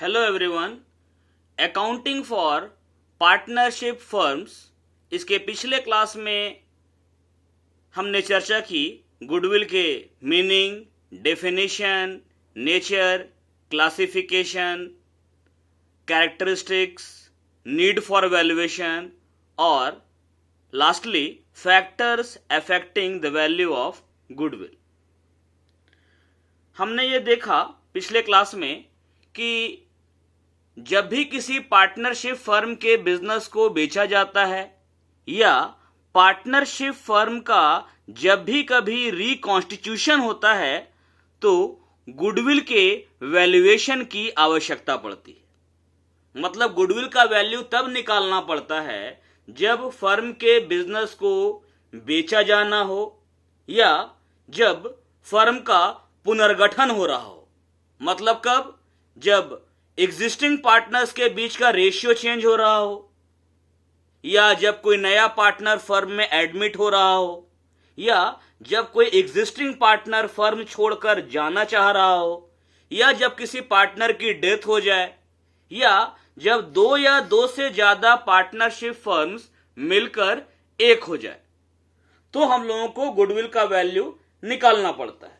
Hello everyone. Accounting for partnership firms, इसके पिछले class में हमने चर्चा की गुडविल के meaning, definition, nature, classification, characteristics, need for valuation और lastly factors affecting the value of goodwill. हमने ये देखा पिछले क्लास में कि जब भी किसी पार्टनरशिप फर्म के बिजनेस को बेचा जाता है या पार्टनरशिप फर्म का जब भी कभी रिकॉन्स्टिट्यूशन होता है तो गुडविल के वैल्यूएशन की आवश्यकता पड़ती है। मतलब गुडविल का वैल्यू तब निकालना पड़ता है जब फर्म के बिजनेस को बेचा जाना हो या जब फर्म का पुनर्गठन हो रहा हो। मतलब कब? जब एग्जिस्टिंग पार्टनर्स के बीच का रेशियो चेंज हो रहा हो या जब कोई नया पार्टनर फर्म में एडमिट हो रहा हो या जब कोई एग्जिस्टिंग पार्टनर फर्म छोड़कर जाना चाह रहा हो या जब किसी पार्टनर की डेथ हो जाए या जब दो या दो से ज्यादा पार्टनरशिप फर्म्स मिलकर एक हो जाए तो हम लोगों को गुडविल का वैल्यू निकालना पड़ता है।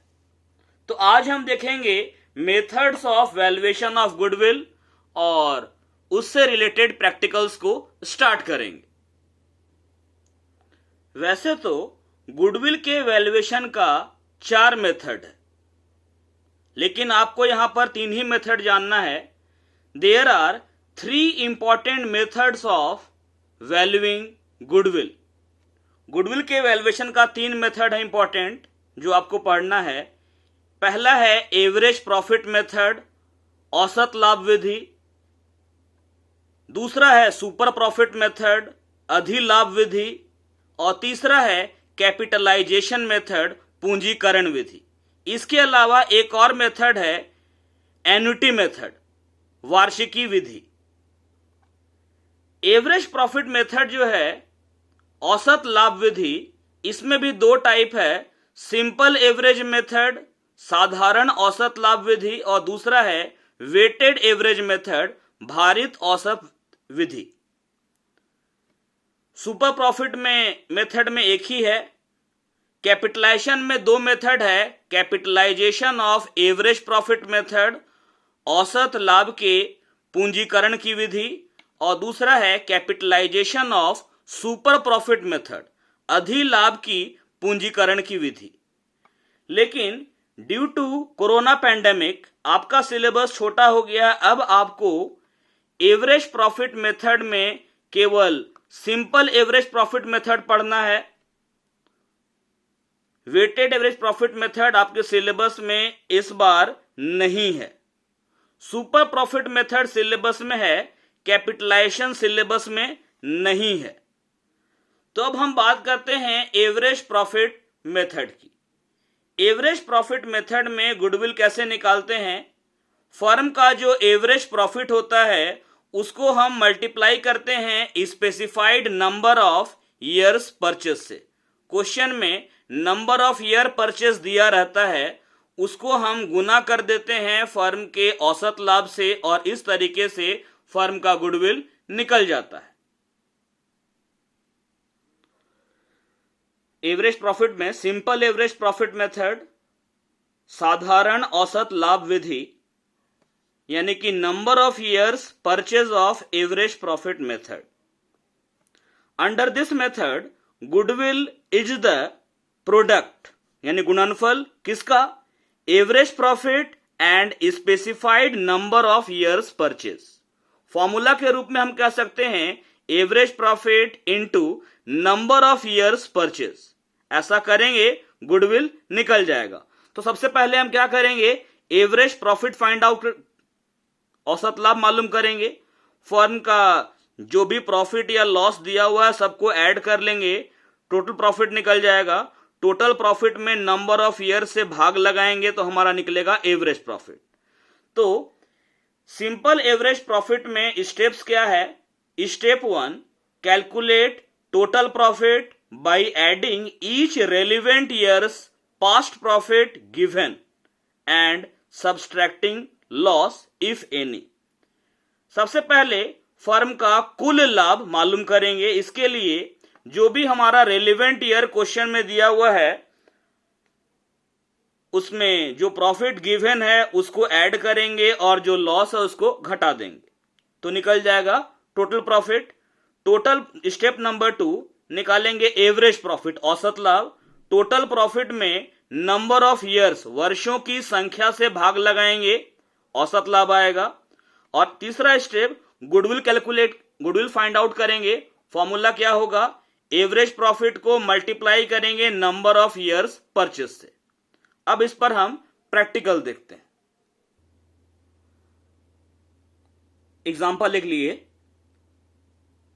तो आज हम देखेंगे methods of valuation of goodwill और उससे रिलेटेड प्रैक्टिकल्स को स्टार्ट करेंगे। वैसे तो गुडविल के वैल्यूएशन का 4 मेथड है, लेकिन आपको यहां पर 3 ही मेथड जानना है। There are 3 important methods of valuing goodwill. Goodwill के वैल्यूएशन का 3 मेथड है इंपॉर्टेंट जो आपको पढ़ना है। पहला है एवरेज प्रॉफिट मेथड, औसत लाभ विधि। दूसरा है सुपर प्रॉफिट मेथड, अधिलाभ विधि। और तीसरा है कैपिटलाइजेशन मेथड, पूंजीकरण विधि। इसके अलावा एक और मेथड है एन्युटी मेथड, वार्षिकी विधि। एवरेज प्रॉफिट मेथड जो है, औसत लाभ विधि, इसमें भी 2 टाइप है। सिंपल एवरेज मेथड, साधारण औसत लाभ विधि, और दूसरा है वेटेड एवरेज मेथड, भारित औसत विधि। सुपर प्रॉफिट में मेथड में एक ही है। कैपिटलाइजेशन में 2 मेथड है, capitalisation of average profit method, औसत लाभ के पूंजीकरण की विधि, और दूसरा है capitalisation of super profit method, अधिलाभ की पूंजीकरण की विधि। लेकिन ड्यू टू कोरोना पैंडेमिक आपका सिलेबस छोटा हो गया। अब आपको एवरेज प्रॉफिट मेथड में केवल सिंपल एवरेज प्रॉफिट मेथड पढ़ना है। वेटेड एवरेज प्रॉफिट मेथड आपके सिलेबस में इस बार नहीं है। सुपर प्रॉफिट मेथड सिलेबस में है, कैपिटलाइजेशन सिलेबस में नहीं है। तो अब हम बात करते हैं एवरेज प्रॉफिट मेथड की। एवरेज प्रॉफिट मेथड में गुडविल कैसे निकालते हैं? फर्म का जो एवरेज प्रॉफिट होता है उसको हम मल्टीप्लाई करते हैं specified number of years purchase से। क्वेश्चन में नंबर ऑफ ईयर परचेस दिया रहता है, उसको हम गुना कर देते हैं फर्म के औसत लाभ से और इस तरीके से फर्म का गुडविल निकल जाता है। एवरेज प्रॉफिट में सिंपल एवरेज प्रॉफिट मेथड, साधारण औसत लाभ विधि, यानी कि number of years purchase of average profit method. Under this method goodwill is the product, यानी गुणनफल किसका? Average profit and specified number of years purchase. Formula के रूप में हम कह सकते हैं average profit into number of years purchase. ऐसा करेंगे गुडविल निकल जाएगा। तो सबसे पहले हम क्या करेंगे? एवरेज प्रॉफिट फाइंड आउट, औसत लाभ मालूम करेंगे। फर्म का जो भी प्रॉफिट या लॉस दिया हुआ है सबको ऐड कर लेंगे, टोटल प्रॉफिट निकल जाएगा। टोटल प्रॉफिट में नंबर ऑफ ईयर से भाग लगाएंगे तो हमारा निकलेगा एवरेज प्रॉफिट। तो सिंपल एवरेज प्रॉफिट में स्टेप्स क्या है? Step 1, calculate total profit by adding each relevant year's past profit given and subtracting loss if any. सबसे पहले फर्म का कुल लाभ मालूम करेंगे। इसके लिए जो भी हमारा रेलिवेंट ईयर क्वेश्चन में दिया हुआ है उसमें जो प्रॉफिट गिवन है उसको ऐड करेंगे और जो लॉस है उसको घटा देंगे, तो निकल जाएगा total profit. Total step number 2 निकालेंगे एवरेज प्रॉफिट, औसत लाभ। टोटल प्रॉफिट में नंबर ऑफ ईयर्स, वर्षों की संख्या से भाग लगाएंगे, औसत लाभ आएगा। और तीसरा स्टेप गुडविल फाइंड आउट करेंगे। फॉर्मूला क्या होगा, एवरेज प्रॉफिट को मल्टीप्लाई करेंगे नंबर ऑफ ईयर्स परचेज से। अब इस पर हम प्रैक्टिकल देखते हैं। एग्जांपल लिख लिए।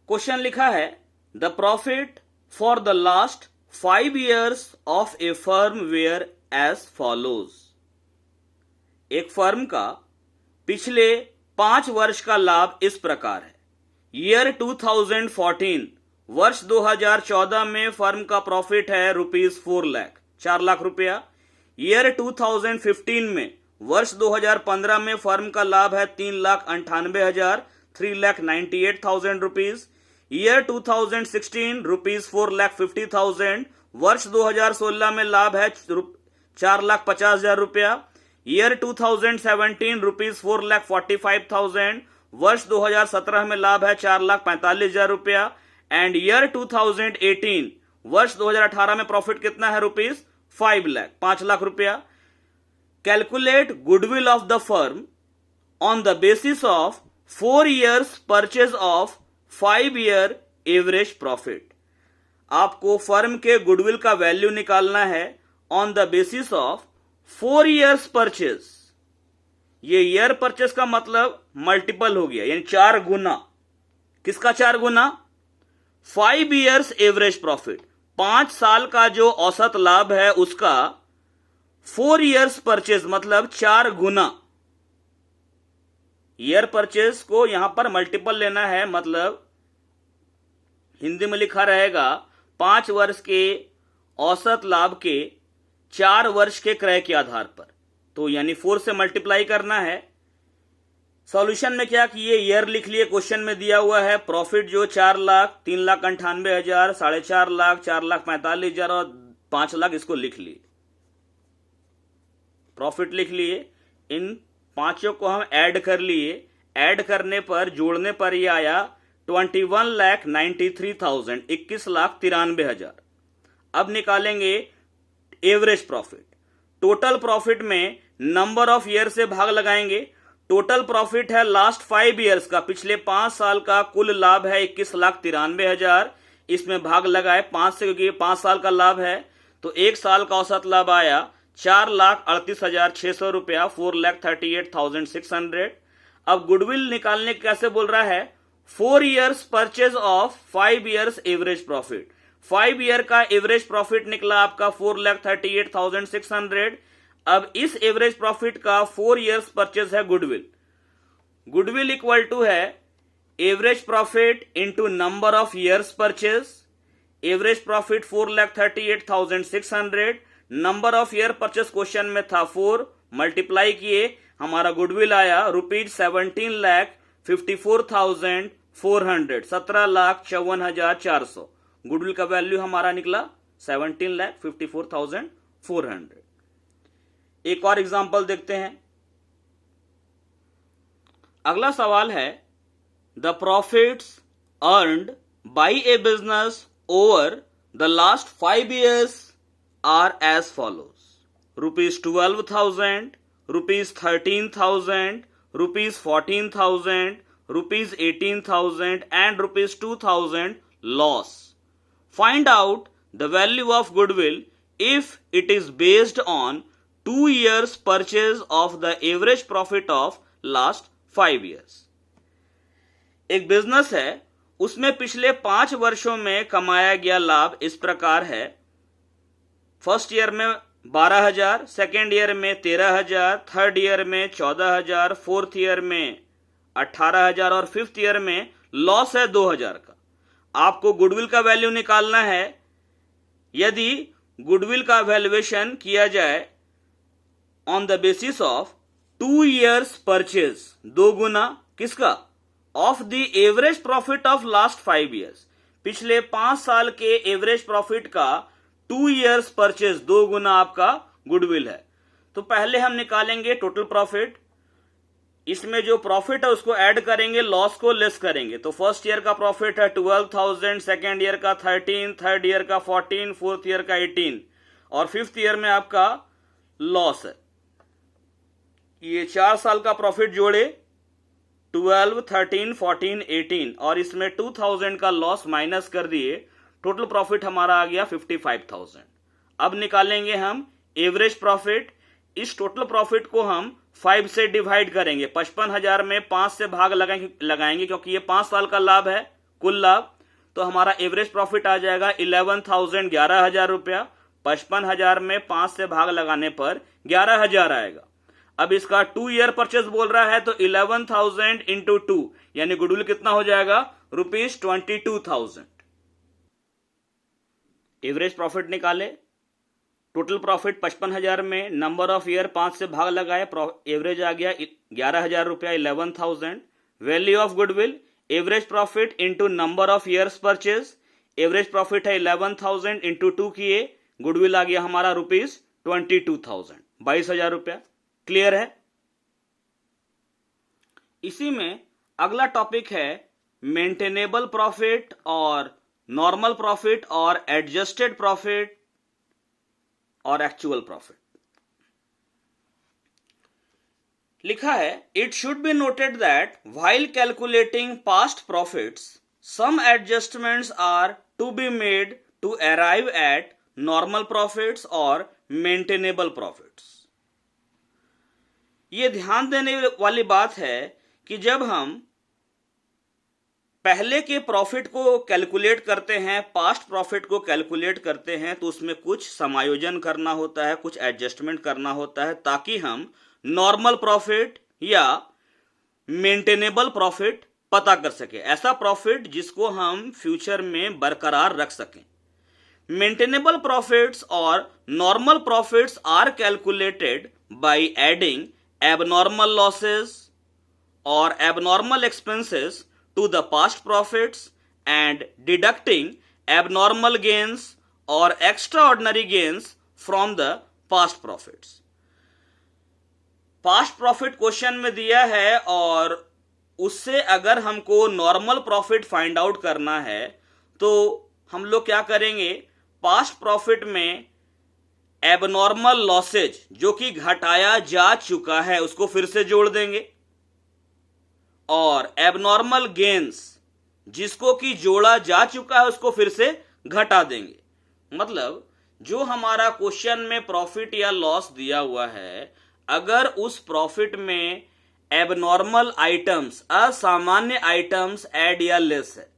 क्वेश्चन लिखा है the profit for the last 5 years of a firm were as follows. एक फर्म का पिछले 5 वर्ष का लाभ इस प्रकार है। ईयर 2014, वर्ष 2014 में फर्म का प्रॉफिट है ₹4 लाख, 4 लाख रुपया। ईयर 2015 में, वर्ष 2015 में फर्म का लाभ है 3,98,000, 3,98,000 रुपीज। ईयर 2016 ₹4,50,000, वर्ष 2016 में लाभ है 4,50,000 रुपया। ईयर 2017 ₹4,45,000, वर्ष 2017 में लाभ है 4,45,000 रुपया। एंड ईयर 2018, वर्ष 2018 में प्रॉफिट कितना है ₹5 लाख, 5 लाख रुपया। Calculate goodwill of the firm on the basis of 4 years purchase of 5 year average profit. आपको फर्म के गुडविल का वैल्यू निकालना है on the basis of 4 years purchase. ये ईयर परचेज का मतलब मल्टीपल हो गया, यानी 4 गुना। किसका 4 गुना? 5 years एवरेज प्रॉफिट, 5 साल का जो औसत लाभ है उसका 4 years परचेज मतलब 4 गुना। ईयर परचेज को यहां पर मल्टीपल लेना है, मतलब हिंदी में लिखा रहेगा 5 वर्ष के औसत लाभ के 4 वर्ष के क्रय के आधार पर, तो यानी 4 से मल्टीप्लाई करना है। सॉल्यूशन में क्या किए, ईयर लिख लिए, क्वेश्चन में दिया हुआ है प्रॉफिट जो 4 लाख, 3,98,000, 4.5 लाख, 4,45,000 और 5 लाख, इसको लिख लिए। प्रॉफिट लिख लिए, इन पांचों को हम ऐड कर लिए। ऐड करने पर, जोड़ने पर ये आया 21,93,000, 21,93,000। अब निकालेंगे एवरेज प्रॉफिट। टोटल प्रॉफिट में नंबर ऑफ ईयर से भाग लगाएंगे। टोटल प्रॉफिट है लास्ट 5 years का, पिछले 5 साल का कुल लाभ है 21,93,000। इसमें भाग लगाए 5 से, क्योंकि 5 साल का लाभ है, तो 1 साल का औसत लाभ आया 4,38,600 रुपया, 4,38,600। अब गुडविल निकालने कैसे बोल रहा है, 4 years purchase of 5 years average profit. 5 year का एवरेज प्रॉफिट निकला आपका 4,38,600। अब इस एवरेज प्रॉफिट का 4 years परचेज है गुडविल। गुडविल इक्वल टू है average profit into number of years purchase. Average profit 4,38,600, number of year purchase question में था 4, मल्टीप्लाई किए, हमारा गुडविल आया ₹17,54,400, 17,54,400। गुडविल का वैल्यू हमारा निकला 17,54,400। एक और एग्जांपल देखते हैं। अगला सवाल है the profits earned by a business over the last 5 years are as follows. ₹12,000, ₹13,000, ₹14,000, ₹18,000 and ₹2,000 loss. Find out the value of goodwill if it is based on 2 years purchase of the average profit of last 5 years. एक business है, उसमें पिछले 5 वर्षों में कमाया गया लाभ इस प्रकार है। फर्स्ट ईयर में 12,000, सेकेंड ईयर में 13,000, थर्ड ईयर में 14,000, फोर्थ ईयर में 18,000 और फिफ्थ ईयर में लॉस है 2,000 का। आपको गुडविल का वैल्यू निकालना है। यदि गुडविल का वैल्यूएशन किया जाए on the basis of 2 years purchase, 2 गुना किसका? Of the average profit of last 5 years, पिछले 5 साल के एवरेज प्रॉफिट का 2 ईयर्स परचेज, 2 गुना आपका गुडविल है। तो पहले हम निकालेंगे टोटल प्रॉफिट, इसमें जो प्रॉफिट है उसको ऐड करेंगे, लॉस को लेस करेंगे। तो फर्स्ट ईयर का प्रॉफिट है 12,000, सेकेंड ईयर का 13, थर्ड ईयर का 14, फोर्थ ईयर का 18 और फिफ्थ ईयर में आपका लॉस है। ये 4 साल का प्रॉफिट जोड़े 12, 13, 14, 18 और इसमें 2,000 का लॉस माइनस कर दिए, टोटल प्रॉफिट हमारा आ गया 55,000। अब निकालेंगे हम एवरेज प्रॉफिट। इस टोटल प्रॉफिट को हम 5 से डिवाइड करेंगे, 55,000 में 5 से भाग लगाएंगे क्योंकि ये 5 साल का लाभ है कुल लाभ। तो हमारा एवरेज प्रॉफिट आ जाएगा 11,000, 11,000 रुपया। 55,000 में 5 से भाग लगाने पर 11,000 आएगा। अब इसका 2 ईयर परचेज बोल रहा है तो 11,000 इंटू 2 यानी गुडविल कितना हो जाएगा, ₹22,000। एवरेज प्रॉफिट निकाले, टोटल प्रॉफिट 55,000 में नंबर ऑफ ईयर 5 से भाग लगाए, एवरेज आ गया 11,000 रुपया, 11,000। Value of goodwill, average profit into number of years purchase, average profit है 11,000 इंटू 2 किए, गुडविल आ गया हमारा ₹22,000, 22,000 रुपया। क्लियर है। इसी में अगला टॉपिक है मेंटेनेबल प्रॉफिट और नॉर्मल प्रॉफिट और एडजस्टेड प्रॉफिट और एक्चुअल प्रॉफिट। लिखा है, it should be noted that while calculating past profits some adjustments are to be made to arrive at normal profits और मेंटेनेबल प्रॉफिट्स। ये ध्यान देने वाली बात है कि जब हम पहले के प्रॉफिट को कैलकुलेट करते हैं, पास्ट प्रॉफिट को कैलकुलेट करते हैं, तो उसमें कुछ समायोजन करना होता है, कुछ एडजस्टमेंट करना होता है ताकि हम नॉर्मल प्रॉफिट या मेंटेनेबल प्रॉफिट पता कर सके, ऐसा प्रॉफिट जिसको हम फ्यूचर में बरकरार रख सकें। मेंटेनेबल प्रॉफिट्स और normal profits are calculated by adding abnormal losses or abnormal expenses to the past profits and deducting abnormal gains or extraordinary gains from the past profits. Past profit question में दिया है और उससे अगर हमको normal profit find out करना है तो हम लोग क्या करेंगे, पास्ट प्रॉफिट में एबनॉर्मल लॉसेज जो कि घटाया जा चुका है उसको फिर से जोड़ देंगे और एबनॉर्मल गेन्स जिसको कि जोड़ा जा चुका है उसको फिर से घटा देंगे। मतलब जो हमारा क्वेश्चन में प्रॉफिट या लॉस दिया हुआ है, अगर उस प्रॉफिट में एबनॉर्मल आइटम्स, असामान्य आइटम्स ऐड या लेस है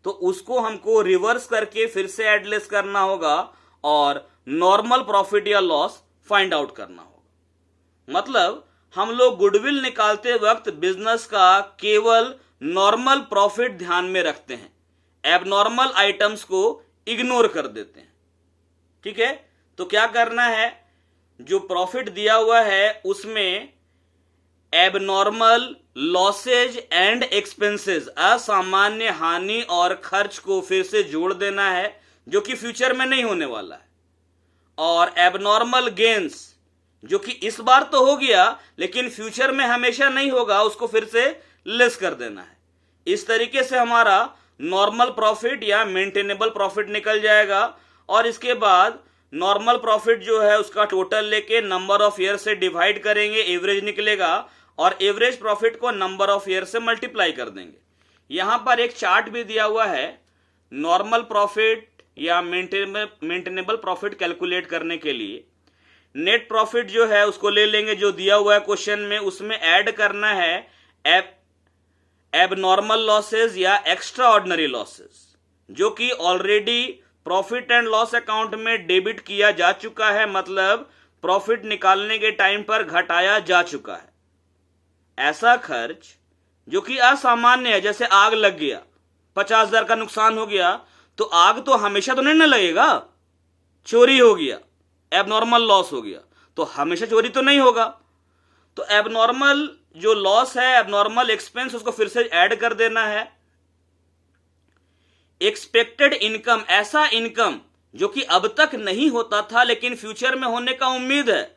तो उसको हमको रिवर्स करके फिर से ऐड लेस करना होगा और नॉर्मल प्रॉफिट या लॉस फाइंड आउट करना होगा। मतलब हम लोग गुडविल निकालते वक्त बिजनेस का केवल नॉर्मल प्रॉफिट ध्यान में रखते हैं, एबनॉर्मल आइटम्स को इग्नोर कर देते हैं। ठीक है, तो क्या करना है, जो प्रॉफिट दिया हुआ है उसमें एबनॉर्मल लॉसेज एंड एक्सपेंसेस, असामान्य हानि और खर्च को फिर से जोड़ देना है जो कि फ्यूचर में नहीं होने वाला है, और एबनॉर्मल गेन्स जो कि इस बार तो हो गया लेकिन फ्यूचर में हमेशा नहीं होगा उसको फिर से लेस कर देना है। इस तरीके से हमारा नॉर्मल प्रॉफिट या मेंटेनेबल प्रॉफिट निकल जाएगा और इसके बाद नॉर्मल प्रॉफिट जो है उसका टोटल लेके नंबर ऑफ ईयर से डिवाइड करेंगे, एवरेज निकलेगा और एवरेज प्रॉफिट को नंबर ऑफ ईयर से मल्टीप्लाई कर देंगे। यहां पर एक चार्ट भी दिया हुआ है नॉर्मल प्रॉफिट या मेंटेनेबल प्रॉफिट कैलकुलेट करने के लिए। नेट प्रॉफिट जो है उसको ले लेंगे जो दिया हुआ है क्वेश्चन में, उसमें ऐड करना है एबनॉर्मल लॉसेज या एक्स्ट्रा ऑर्डिनरी लॉसेज जो कि already profit and loss account में डेबिट किया जा चुका है, मतलब प्रॉफिट निकालने के टाइम पर घटाया जा चुका है। ऐसा खर्च जो कि असामान्य है, जैसे आग लग गया, 50,000 का नुकसान हो गया, तो आग तो हमेशा तो नहीं ना लगेगा, चोरी हो गया, एबनॉर्मल लॉस हो गया तो हमेशा चोरी तो नहीं होगा। तो एबनॉर्मल जो लॉस है, एबनॉर्मल एक्सपेंस, उसको फिर से ऐड कर देना है। एक्सपेक्टेड इनकम, ऐसा इनकम जो कि अब तक नहीं होता था लेकिन फ्यूचर में होने का उम्मीद है,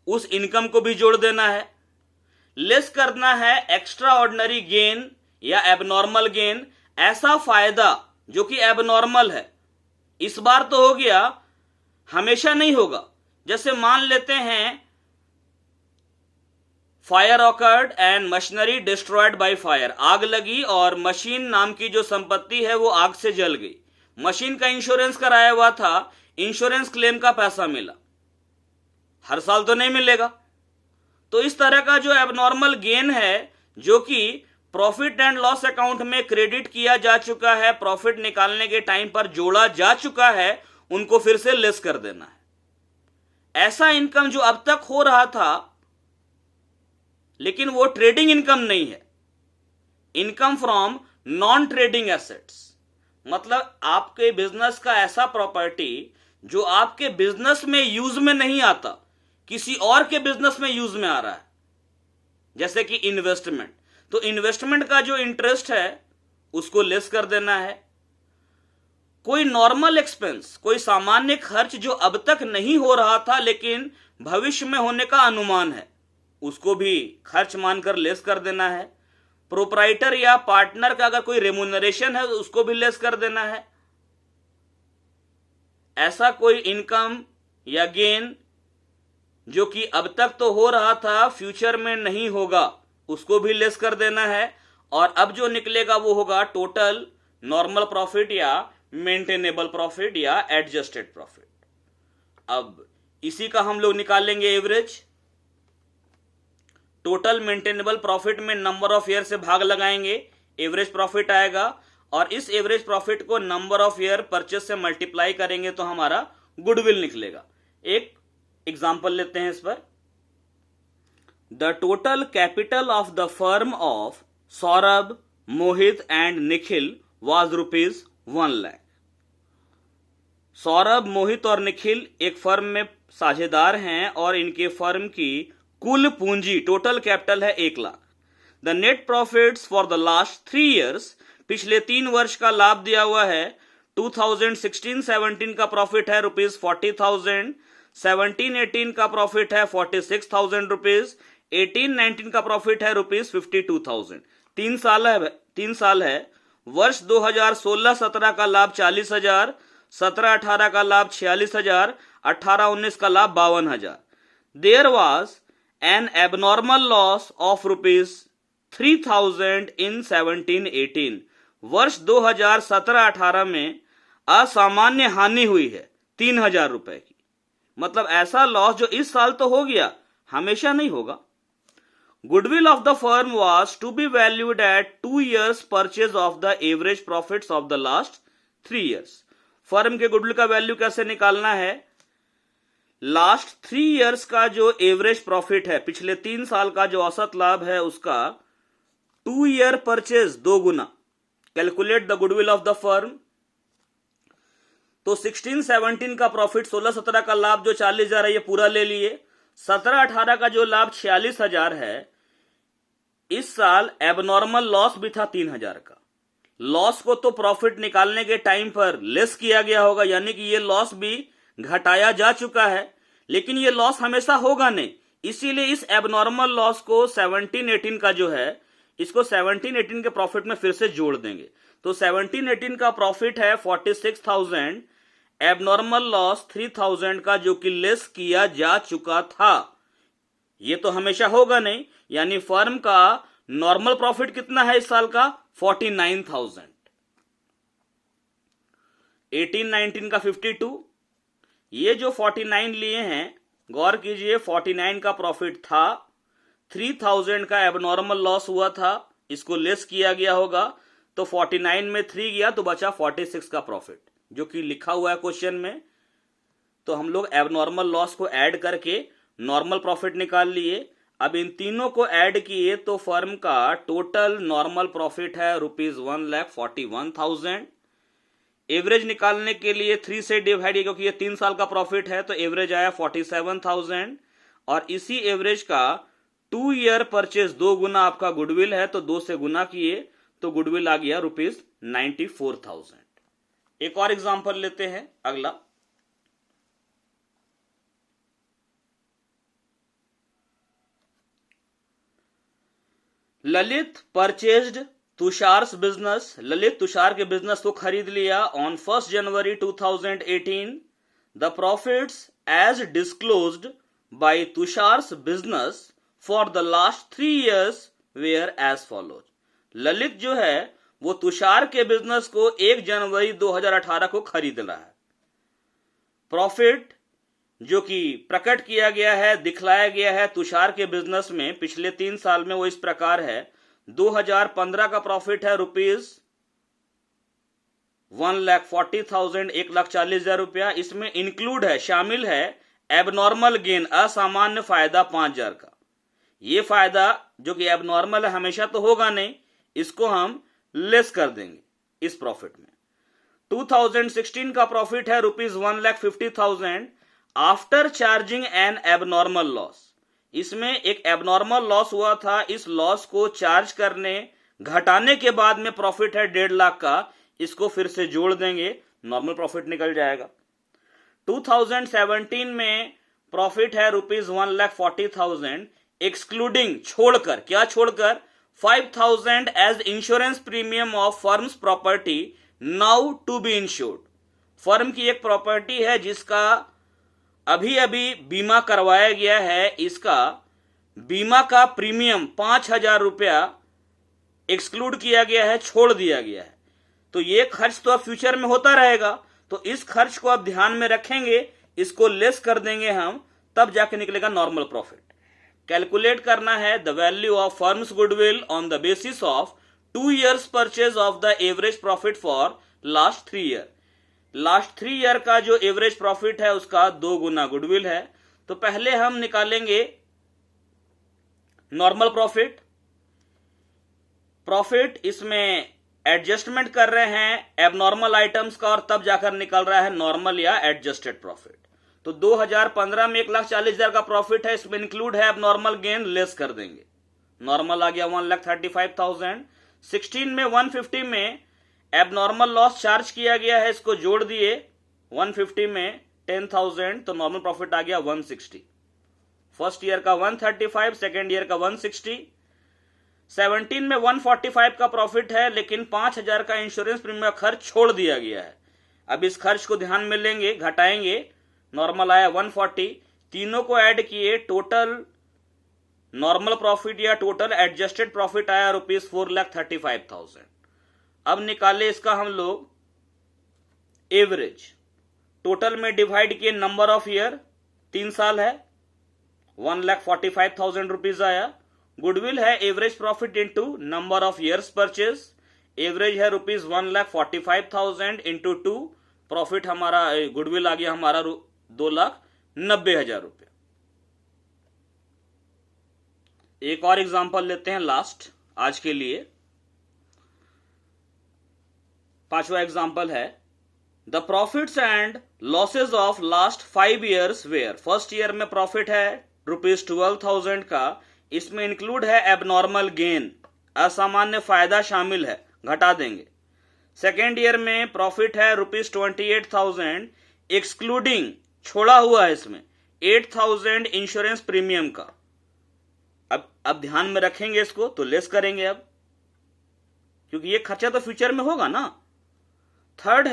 उस इनकम को भी जोड़ देना है। लेस करना है एक्स्ट्रा ऑर्डिनरी गेन या एबनॉर्मल गेन, ऐसा फायदा जो कि एबनॉर्मल है। इस बार तो हो गया, हमेशा नहीं होगा। जैसे मान लेते हैं fire awkward and machinery destroyed by fire, आग लगी और मशीन नाम की जो संपत्ति है वो आग से जल गई। मशीन का इंश्योरेंस कराया हुआ था, इंश्योरेंस क्लेम का पैसा मिला, हर साल तो नहीं मिलेगा। तो इस तरह का जो एबनॉर्मल गेन है जो कि प्रॉफिट एंड लॉस अकाउंट में क्रेडिट किया जा चुका है, प्रॉफिट निकालने के टाइम पर जोड़ा जा चुका है, उनको फिर से लेस कर देना है। ऐसा इनकम जो अब तक हो रहा था लेकिन वो ट्रेडिंग इनकम नहीं है, income from non trading assets, मतलब आपके बिजनेस का ऐसा प्रॉपर्टी जो आपके बिजनेस में यूज में नहीं आता, किसी और के बिजनेस में यूज में आ रहा है, जैसे कि इन्वेस्टमेंट। तो इन्वेस्टमेंट का जो इंटरेस्ट है उसको लेस कर देना है। कोई नॉर्मल एक्सपेंस, कोई सामान्य खर्च जो अब तक नहीं हो रहा था लेकिन भविष्य में होने का अनुमान है, उसको भी खर्च मानकर लेस कर देना है। प्रोप्राइटर या पार्टनर का अगर कोई रेम्यूनरेशन है तो उसको भी लेस कर देना है। ऐसा कोई इनकम या गेन जो कि अब तक तो हो रहा था, फ्यूचर में नहीं होगा, उसको भी लेस कर देना है। और अब जो निकलेगा वो होगा टोटल नॉर्मल प्रॉफिट या मेंटेनेबल प्रॉफिट या एडजस्टेड प्रॉफिट। अब इसी का हम लोग निकालेंगे एवरेज। टोटल मेंटेनेबल प्रॉफिट में नंबर ऑफ ईयर से भाग लगाएंगे, एवरेज प्रॉफिट आएगा, और इस एवरेज प्रॉफिट को नंबर ऑफ ईयर परचेज से मल्टीप्लाई करेंगे तो हमारा गुडविल निकलेगा। एक एग्जांपल लेते हैं इस पर। The total capital of the firm of Saurabh, Mohit and Nikhil was ₹1 lakh. Saurabh, Mohit और निखिल एक फर्म में साझेदार हैं और इनके फर्म की कुल पूंजी, टोटल कैपिटल है 1 lakh. The net profits for the last 3 years, पिछले 3 वर्ष का लाभ दिया हुआ है। 2016-17 का प्रॉफिट है ₹40,000, 17-18 का प्रॉफिट है ₹46,000, 18-19 का प्रॉफिट है ₹52,000। 3 साल है। वर्ष 2016-17 का लाभ 40,000, 17-18 का लाभ 46,000, 18-19 का लाभ 52,000। There was an abnormal loss of ₹3,000 in 17-18। वर्ष 2017-18 में असामान्य हानि हुई है 3,000 रुपए की। मतलब ऐसा लॉस जो इस साल तो हो गया, हमेशा नहीं होगा। Goodwill of the firm was to be valued at 2 years purchase of the average profits of the last 3 years। Firm के गुडविल का वैल्यू कैसे निकालना है? लास्ट 3 years का जो एवरेज प्रॉफिट है, पिछले 3 साल का जो औसत लाभ है, उसका 2 year purchase 2 Guna. Calculate the goodwill of the firm. तो 16-17 का प्रॉफिट, 16-17 का लाभ जो 40,000 है ये पूरा ले लिए। 17-18 का जो लाभ 46,000 है, इस साल एबनॉर्मल लॉस भी था 3,000 का। लॉस को तो प्रॉफिट निकालने के टाइम पर लेस किया गया होगा, यानी कि ये लॉस भी घटाया जा चुका है, लेकिन ये लॉस हमेशा होगा नहीं। इसीलिए इस एबनॉर्मल लॉस को 17-18 का जो है, इसको 17-18 के प्रॉफिट में फिर से जोड़ देंगे। तो 17-18 का प्रॉफिट है 46,000, एबनॉर्मल लॉस 3,000 का जो कि लेस किया जा चुका था। ये तो हमेशा होगा नहीं, यानी फर्म का नॉर्मल प्रॉफिट कितना है इस साल का? 49,000। 18-19 का 52। ये जो 49 लिए हैं, गौर कीजिए, 49 का प्रॉफिट था, 3,000 का एबनॉर्मल लॉस हुआ था, इसको लेस किया गया होगा, तो 49 में 3 गया तो बचा 46 का प्रॉफिट, जो कि लिखा हुआ है क्वेश्चन में। तो हम लोग एबनॉर्मल लॉस को ऐड करके नॉर्मल प्रॉफिट निकाल लिए। अब इन तीनों को ऐड किए तो फर्म का टोटल नॉर्मल प्रॉफिट है ₹1,41,000। एवरेज निकालने के लिए 3 से डिवाइड, क्योंकि ये 3 साल का प्रॉफिट है, तो एवरेज आया 47,000। और इसी एवरेज का 2 ईयर परचेज 2 गुना आपका गुडविल है, तो 2 से गुना किए तो गुडविल आ गया ₹94,000। एक और एग्जांपल लेते हैं, अगला। ललित परचेज्ड तुषार्स बिजनेस, ललित तुषार के बिजनेस को खरीद लिया on 1 January 2018। The profits as disclosed by Tushar's business for the last 3 years were as follows. Lalit जो है वो तुषार के बिजनेस को 1 जनवरी 2018 को खरीद रहा है। प्रॉफिट जो कि प्रकट किया गया है, दिखलाया गया है तुषार के बिजनेस में पिछले 3 साल में, वो इस प्रकार है। 2015 का प्रॉफिट है ₹1,40,000, 1,40,000 रुपया। इसमें इंक्लूड है, शामिल है एबनॉर्मल गेन, असामान्य फायदा 5,000 का। ये फायदा जो कि एबनॉर्मल है हमेशा तो होगा नहीं, इसको हम लेस कर देंगे इस प्रॉफिट में। 2016 का प्रॉफिट है ₹1,50,000 after charging N abnormal loss. इसमें एक एबनॉर्मल लॉस हुआ था, इस लॉस को चार्ज करने घटाने के बाद में प्रॉफिट है 1.5 लाख का, इसको फिर से जोड़ देंगे, नॉर्मल प्रॉफिट निकल जाएगा। 2017 में प्रॉफिट है ₹1,40,000 एक्सक्लूडिंग, छोड़कर, क्या छोड़कर, 5,000 as insurance premium of firm's property now to be insured. Firm की एक प्रॉपर्टी है जिसका अभी अभी बीमा करवाया गया है, इसका बीमा का प्रीमियम 5,000 रुपया एक्सक्लूड किया गया है, छोड़ दिया गया है। तो ये खर्च तो अब फ्यूचर में होता रहेगा, तो इस खर्च को आप ध्यान में रखेंगे, इसको लेस कर देंगे हम, तब जाके निकलेगा नॉर्मल प्रॉफिट। कैलकुलेट करना है the value of firms goodwill on the basis of 2 years purchase of the average profit for last 3 year। Last 3 year का जो एवरेज प्रॉफिट है उसका 2 गुना गुडविल है। तो पहले हम निकालेंगे नॉर्मल प्रॉफिट। प्रॉफिट इसमें एडजस्टमेंट कर रहे हैं एबनॉर्मल आइटम्स का, और तब जाकर निकल रहा है नॉर्मल या एडजस्टेड प्रॉफिट। तो 2015 में 1,40,000 का प्रॉफिट है, इसमें इंक्लूड है एबनॉर्मल गेन, लेस कर देंगे, नॉर्मल आ गया 1,35,000। 16 में 150 में एबनॉर्मल लॉस चार्ज किया गया है, इसको जोड़ दिए 150 में 10,000, तो नॉर्मल प्रॉफिट आ गया 160। फर्स्ट ईयर का 135, सेकेंड ईयर का 160। 17 में 145 का प्रॉफिट है, लेकिन 5,000 का इंश्योरेंस प्रीमियम खर्च छोड़ दिया गया है। अब इस खर्च को ध्यान में लेंगे, घटाएंगे, नॉर्मल आया 140। तीनों को ऐड किए, टोटल नॉर्मल प्रॉफिट या टोटल एडजस्टेड प्रॉफिट आया ₹4,35,000। अब निकाले इसका हम लोग एवरेज, टोटल में डिवाइड किए नंबर ऑफ ईयर, 3 साल है, 1,45,000 रुपीज आया। गुडविल है average profit into number of years purchase, average है ₹1,45,000 इंटू 2, प्रॉफिट हमारा गुडविल आ गया हमारा 2,90,000 रुपये। एक और एग्जांपल लेते हैं लास्ट आज के लिए। 5वां एग्जांपल है the profits and losses of last 5 years were. First year में प्रॉफिट है ₹12,000 का, इसमें इंक्लूड है एबनॉर्मल गेन, असामान्य फायदा शामिल है, घटा देंगे। सेकेंड ईयर में प्रॉफिट है ₹28,000 एक्सक्लूडिंग, छोड़ा हुआ है इसमें 8,000 इंश्योरेंस प्रीमियम का। अब ध्यान में रखेंगे इसको, तो लेस करेंगे अब, क्योंकि ये खर्चा तो फ्यूचर में होगा ना। थर्ड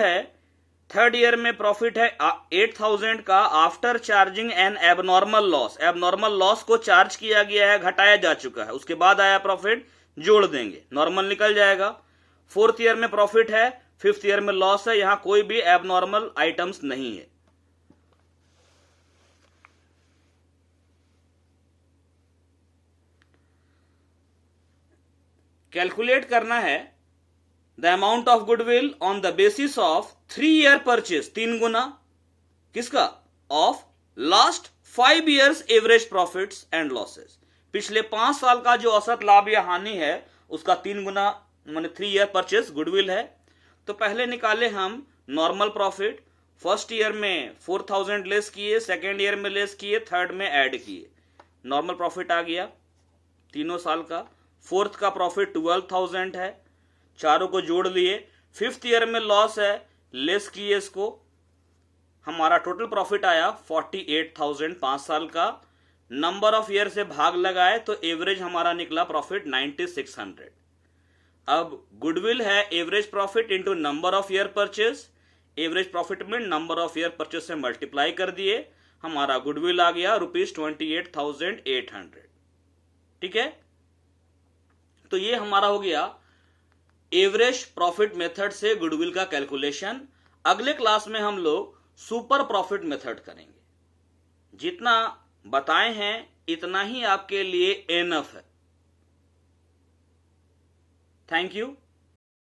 ईयर में प्रॉफिट है 8,000 का after charging N abnormal loss. Abnormal loss को चार्ज किया गया है, घटाया जा चुका है, उसके बाद आया प्रॉफिट, जोड़ देंगे, नॉर्मल निकल जाएगा। फोर्थ ईयर में प्रॉफिट है, फिफ्थ ईयर में लॉस है, यहां कोई भी एबनॉर्मल आइटम्स नहीं है। कैलकुलेट करना है the amount of goodwill on the basis of 3 year purchase, 3 गुना किसका, of last 5 years average profits and losses. पिछले 5 साल का जो औसत लाभ या हानि है उसका 3 गुना, माने 3 year परचेज गुडविल है। तो पहले निकाले हम नॉर्मल प्रॉफिट। फर्स्ट ईयर में 4,000 लेस किए, सेकेंड ईयर में लेस किए, थर्ड में ऐड किए, नॉर्मल प्रॉफिट आ गया तीनों साल का। फोर्थ का प्रॉफिट 12,000 है, चारों को जोड़ लिए। फिफ्थ ईयर में लॉस है, लेस किए इसको, हमारा टोटल प्रॉफिट आया 48,000 5 साल का। नंबर ऑफ ईयर से भाग लगाए तो एवरेज हमारा निकला प्रॉफिट 9600। अब गुडविल है average profit into number of year purchase. Average profit में नंबर ऑफ ईयर परचेज से मल्टीप्लाई कर दिए, हमारा गुडविल आ गया ₹28,800। ठीक है, तो ये हमारा हो गया एवरेज प्रॉफिट मेथड से गुडविल का कैलकुलेशन। अगले क्लास में हम लोग सुपर प्रॉफिट मेथड करेंगे। जितना बताए हैं इतना ही आपके लिए एनफ है। Thank you.